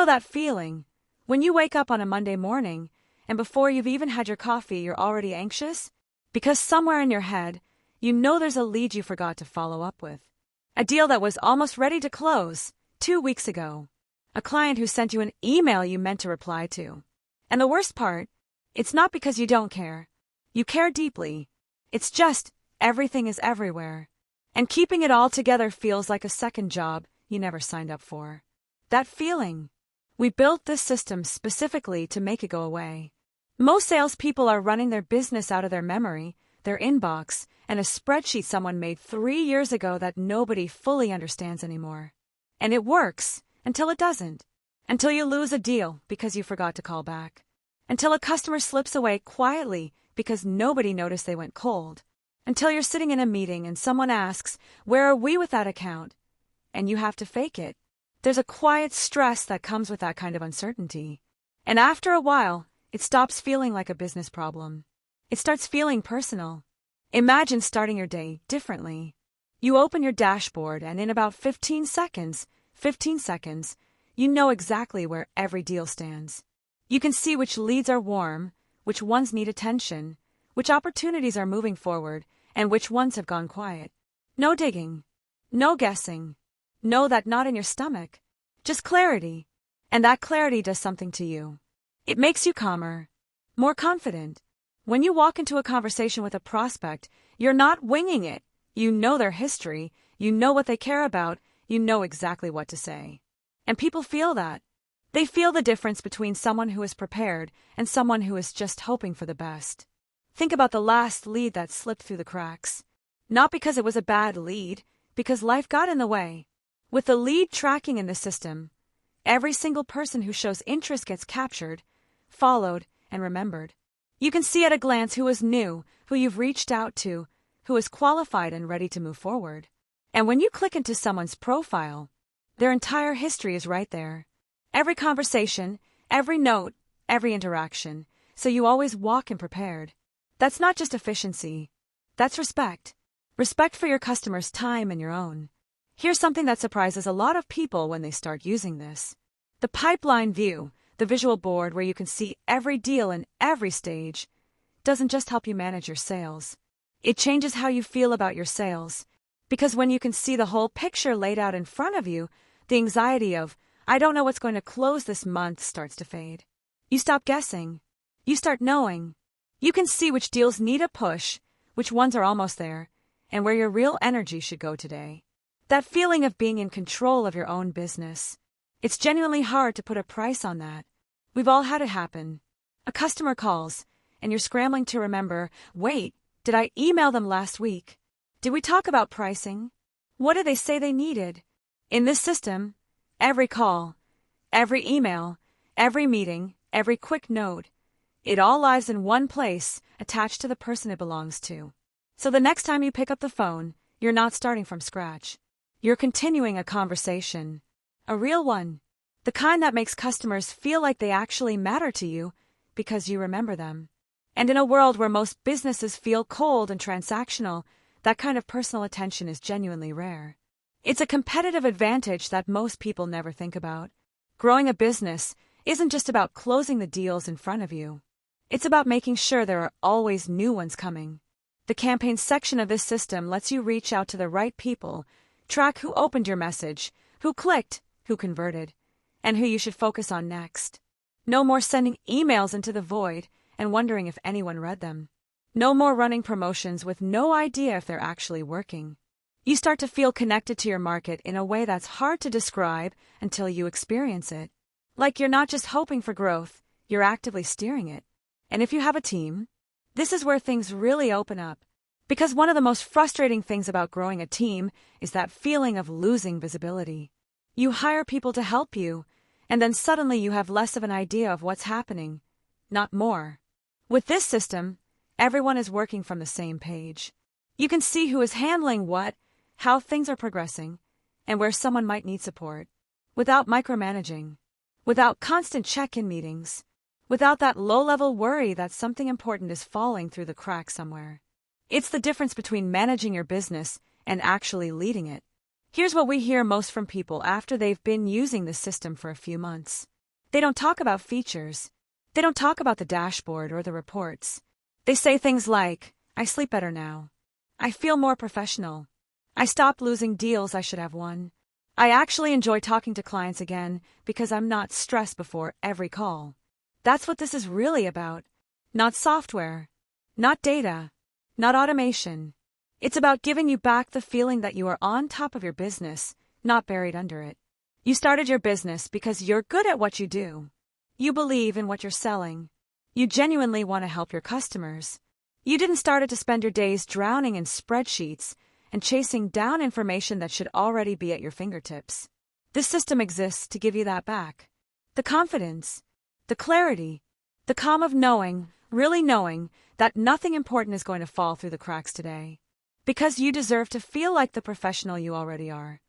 know that feeling? When you wake up on a Monday morning, and before you've even had your coffee, you're already anxious? Because somewhere in your head, you know there's a lead you forgot to follow up with. A deal that was almost ready to close 2 weeks ago. A client who sent you an email you meant to reply to. And the worst part, it's not because you don't care. You care deeply. It's just everything is everywhere. And keeping it all together feels like a second job you never signed up for. That feeling. We built this system specifically to make it go away. Most salespeople are running their business out of their memory, their inbox, and a spreadsheet someone made 3 years ago that nobody fully understands anymore. And it works until it doesn't. Until you lose a deal because you forgot to call back. Until a customer slips away quietly because nobody noticed they went cold. Until you're sitting in a meeting and someone asks, "Where are we with that account?" And you have to fake it. There's a quiet stress that comes with that kind of uncertainty. And after a while, it stops feeling like a business problem. It starts feeling personal. Imagine starting your day differently. You open your dashboard and in about 15 seconds, you know exactly where every deal stands. You can see which leads are warm, which ones need attention, which opportunities are moving forward, and which ones have gone quiet. No digging. No guessing. No, that knot in your stomach. Just clarity. And that clarity does something to you. It makes you calmer, more confident. When you walk into a conversation with a prospect, you're not winging it. You know their history, you know what they care about, you know exactly what to say. And people feel that. They feel the difference between someone who is prepared and someone who is just hoping for the best. Think about the last lead that slipped through the cracks. Not because it was a bad lead, because life got in the way. With the lead tracking in the system, every single person who shows interest gets captured, followed, and remembered. You can see at a glance who is new, who you've reached out to, who is qualified and ready to move forward. And when you click into someone's profile, their entire history is right there. Every conversation, every note, every interaction, so you always walk in prepared. That's not just efficiency. That's respect. Respect for your customer's time and your own. Here's something that surprises a lot of people when they start using this. The pipeline view, the visual board where you can see every deal in every stage, doesn't just help you manage your sales. It changes how you feel about your sales. Because when you can see the whole picture laid out in front of you, the anxiety of, "I don't know what's going to close this month," starts to fade. You stop guessing. You start knowing. You can see which deals need a push, which ones are almost there, and where your real energy should go today. That feeling of being in control of your own business. It's genuinely hard to put a price on that. We've all had it happen. A customer calls, and you're scrambling to remember, "Wait, did I email them last week? Did we talk about pricing? What did they say they needed?" In this system, every call, every email, every meeting, every quick note, it all lives in one place, attached to the person it belongs to. So the next time you pick up the phone, you're not starting from scratch. You're continuing a conversation. A real one. The kind that makes customers feel like they actually matter to you because you remember them. And in a world where most businesses feel cold and transactional, that kind of personal attention is genuinely rare. It's a competitive advantage that most people never think about. Growing a business isn't just about closing the deals in front of you. It's about making sure there are always new ones coming. The campaign section of this system lets you reach out to the right people, track who opened your message, who clicked, who converted, and who you should focus on next. No more sending emails into the void and wondering if anyone read them. No more running promotions with no idea if they're actually working. You start to feel connected to your market in a way that's hard to describe until you experience it. Like you're not just hoping for growth, you're actively steering it. And if you have a team, this is where things really open up. Because one of the most frustrating things about growing a team is that feeling of losing visibility. You hire people to help you, and then suddenly you have less of an idea of what's happening, not more. With this system, everyone is working from the same page. You can see who is handling what, how things are progressing, and where someone might need support, without micromanaging, without constant check-in meetings, without that low-level worry that something important is falling through the cracks somewhere. It's the difference between managing your business and actually leading it. Here's what we hear most from people after they've been using the system for a few months. They don't talk about features. They don't talk about the dashboard or the reports. They say things like, I sleep better now. I feel more professional. I stopped losing deals I should have won. I actually enjoy talking to clients again because I'm not stressed before every call. That's what this is really about. Not software. Not data. Not automation. It's about giving you back the feeling that you are on top of your business, not buried under it. You started your business because you're good at what you do. You believe in what you're selling. You genuinely want to help your customers. You didn't start it to spend your days drowning in spreadsheets and chasing down information that should already be at your fingertips. This system exists to give you that back. The confidence, the clarity, the calm of knowing, really knowing, that nothing important is going to fall through the cracks today. Because you deserve to feel like the professional you already are.